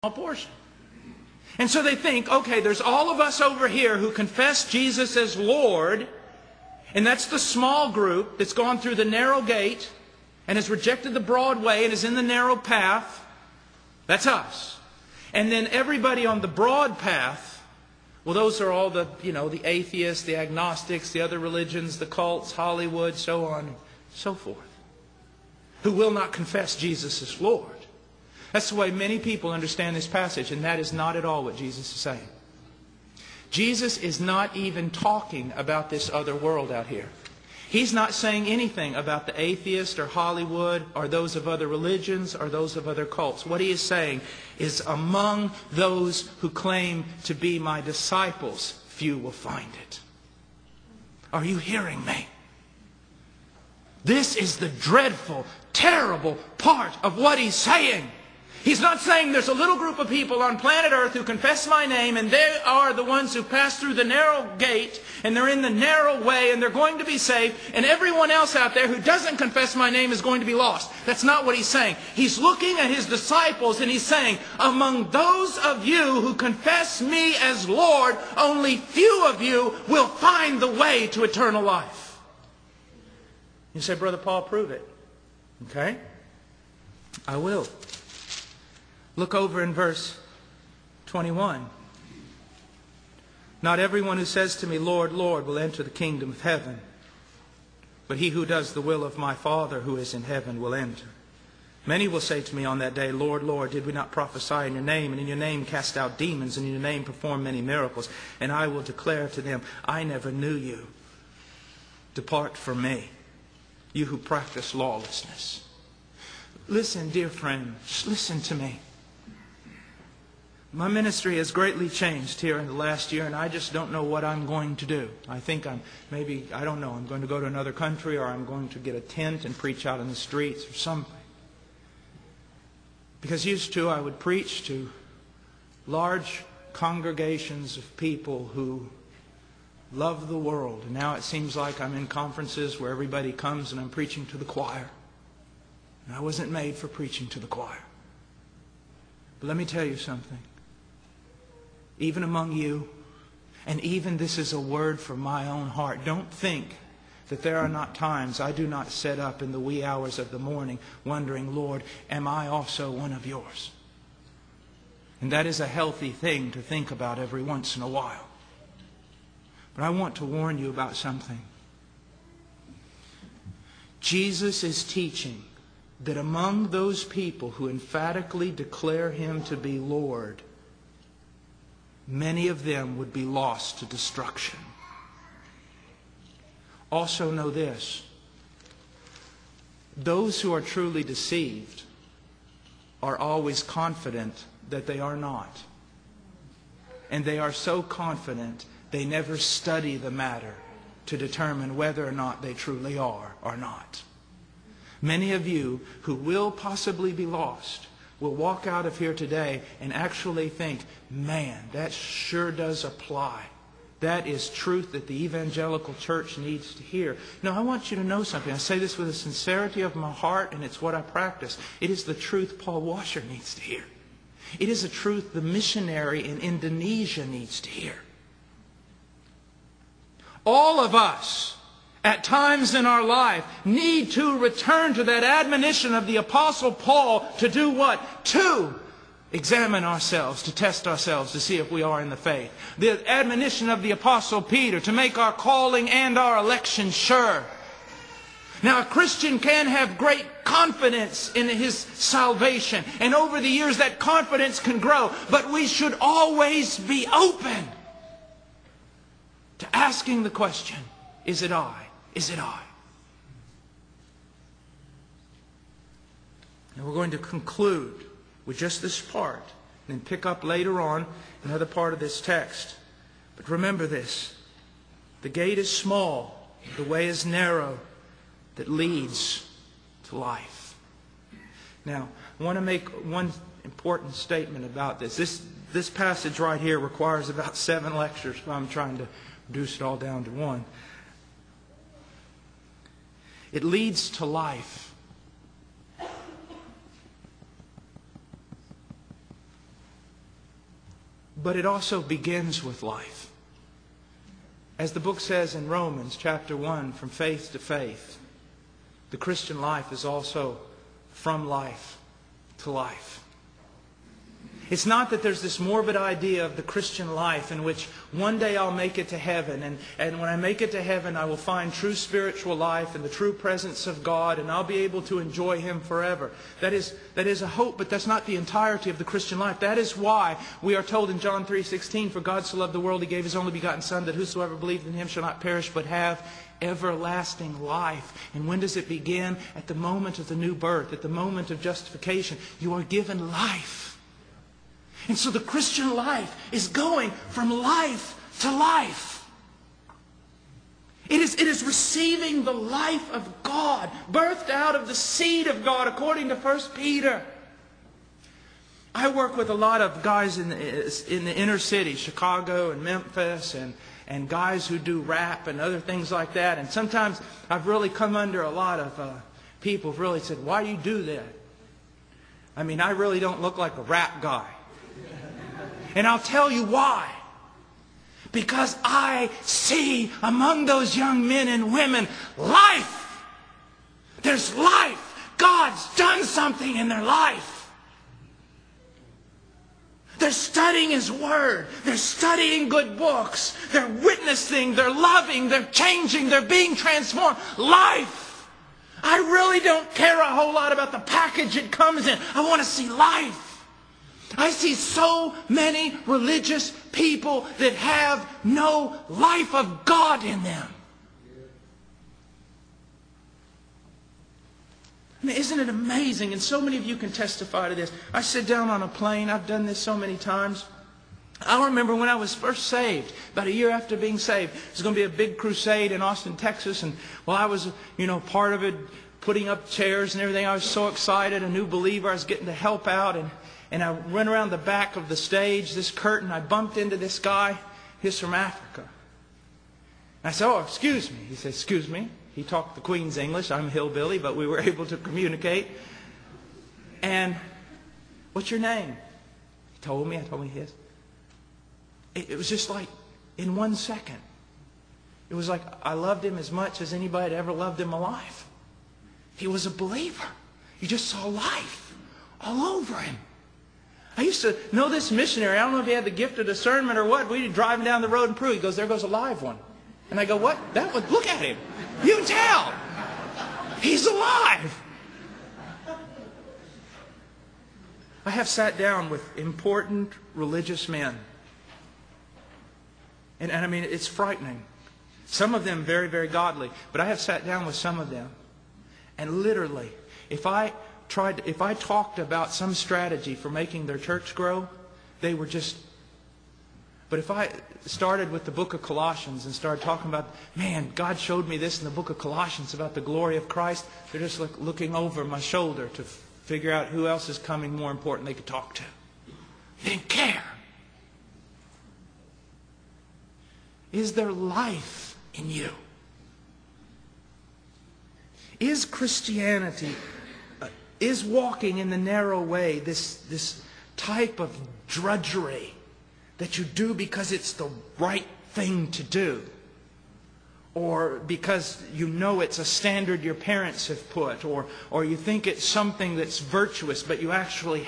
portion. And so they think, okay, there's all of us over here who confess Jesus as Lord, and that's the small group that's gone through the narrow gate and has rejected the broad way and is in the narrow path. That's us. And then everybody on the broad path, well, those are all the, the atheists, the agnostics, the other religions, the cults, Hollywood, so on and so forth, who will not confess Jesus as Lord. That's the way many people understand this passage, and that is not at all what Jesus is saying. Jesus is not even talking about this other world out here. He's not saying anything about the atheist or Hollywood or those of other religions or those of other cults. What he is saying is, among those who claim to be my disciples, few will find it. Are you hearing me? This is the dreadful, terrible part of what he's saying. He's not saying there's a little group of people on planet Earth who confess my name, and they are the ones who pass through the narrow gate, and they're in the narrow way, and they're going to be saved, and everyone else out there who doesn't confess my name is going to be lost. That's not what he's saying. He's looking at his disciples, and he's saying, among those of you who confess me as Lord, only few of you will find the way to eternal life. You say, Brother Paul, prove it. Okay? I will. Look over in verse 21. Not everyone who says to me, Lord, Lord, will enter the kingdom of heaven, but he who does the will of my Father who is in heaven will enter. Many will say to me on that day, Lord, Lord, did we not prophesy in your name, and in your name cast out demons, and in your name perform many miracles? And I will declare to them, I never knew you. Depart from me, you who practice lawlessness. Listen, dear friend, just listen to me. My ministry has greatly changed here in the last year, and I just don't know what I'm going to do. I think I'm going to go to another country, or I'm going to get a tent and preach out in the streets or something. Because used to, I would preach to large congregations of people who love the world. And now it seems like I'm in conferences where everybody comes and I'm preaching to the choir. And I wasn't made for preaching to the choir. But let me tell you something. Even among you, and even this is a word from my own heart, don't think that there are not times I do not sit up in the wee hours of the morning wondering, Lord, am I also one of yours? And that is a healthy thing to think about every once in a while. But I want to warn you about something. Jesus is teaching that among those people who emphatically declare Him to be Lord, many of them would be lost to destruction. Also know this. Those who are truly deceived are always confident that they are not. And they are so confident they never study the matter to determine whether or not they truly are or not. Many of you who will possibly be lost will walk out of here today and actually think, man, that sure does apply. That is truth that the evangelical church needs to hear. No, I want you to know something. I say this with the sincerity of my heart, and it's what I practice. It is the truth Paul Washer needs to hear. It is a truth the missionary in Indonesia needs to hear. All of us, at times in our life, need to return to that admonition of the Apostle Paul to do what? To examine ourselves, to test ourselves, to see if we are in the faith. The admonition of the Apostle Peter to make our calling and our election sure. Now, a Christian can have great confidence in his salvation, and over the years that confidence can grow, but we should always be open to asking the question, is it I? Is it I? And we're going to conclude with just this part, and then pick up later on another part of this text. But remember this. The gate is small, the way is narrow, that leads to life. Now, I want to make one important statement about this. This passage right here requires about 7 lectures, so I'm trying to reduce it all down to one. It leads to life. But it also begins with life. As the book says in Romans chapter 1, from faith to faith, the Christian life is also from life to life. It's not that there's this morbid idea of the Christian life in which one day I'll make it to heaven, and when I make it to heaven I will find true spiritual life and the true presence of God, and I'll be able to enjoy Him forever. That is a hope, but that's not the entirety of the Christian life. That is why we are told in John 3:16, "For God so loved the world, He gave His only begotten Son, that whosoever believed in Him shall not perish but have everlasting life." And when does it begin? At the moment of the new birth, at the moment of justification. You are given life. And so the Christian life is going from life to life. It is receiving the life of God, birthed out of the seed of God, according to 1 Peter. I work with a lot of guys in the inner city, Chicago and Memphis, and guys who do rap and other things like that. And sometimes I've really come under a lot of people who've really said, "Why do you do that?" I mean, I really don't look like a rap guy. And I'll tell you why. Because I see among those young men and women life. There's life. God's done something in their life. They're studying His Word. They're studying good books. They're witnessing. They're loving. They're changing. They're being transformed. Life. I really don't care a whole lot about the package it comes in. I want to see life. I see so many religious people that have no life of God in them. I mean, isn't it amazing? And so many of you can testify to this. I sit down on a plane. I've done this so many times. I remember when I was first saved, about a year after being saved. It was going to be a big crusade in Austin, Texas. And while I was, part of it, putting up chairs and everything, I was so excited, a new believer. I was getting to help out. And I went around the back of the stage, this curtain. I bumped into this guy. He's from Africa. And I said, "Oh, excuse me." He said, "Excuse me." He talked the Queen's English. I'm a hillbilly, but we were able to communicate. And, "What's your name?" He told me. I told me his. It was just like in 1 second. It was like I loved him as much as anybody had ever loved him alive. He was a believer. You just saw life all over him. I used to know this missionary. I don't know if he had the gift of discernment or what. We'd be driving down the road in Peru. He goes, "There goes a live one." And I go, "What? That one? Look at him. You can tell. He's alive." I have sat down with important religious men. And I mean, it's frightening. Some of them very, very godly. But I have sat down with some of them. And literally, if I talked about some strategy for making their church grow, they were just... But if I started with the book of Colossians and started talking about, "Man, God showed me this in the book of Colossians about the glory of Christ," they're just looking over my shoulder to figure out who else is coming more important they could talk to. They didn't care. Is there life in you? Is Christianity... Is walking in the narrow way this type of drudgery that you do because it's the right thing to do? Or because you know it's a standard your parents have put? Or you think it's something that's virtuous, but you actually